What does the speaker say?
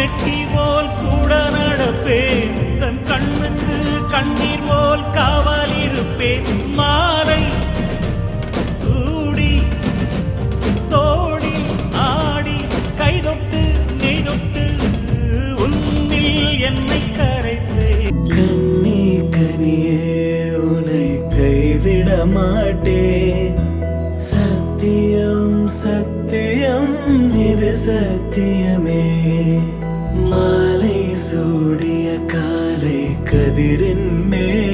கட்டி போல் கூட நடப்பேன் தன் கண்ணுக்கு கண்ணீர் போல் காவல் இருப்பேன் மாலை சூடி தோடி ஆடி கைதொட்டு நெய்தொட்டு உன்னில் என்னை கரைப்பேன் கண்ணி கனியே உன்னை கைவிட மாட்டேன் சத்தியம் சத்தியம் இது சத்தியமே மாலை சூடிய காலை கதிரின் மேல்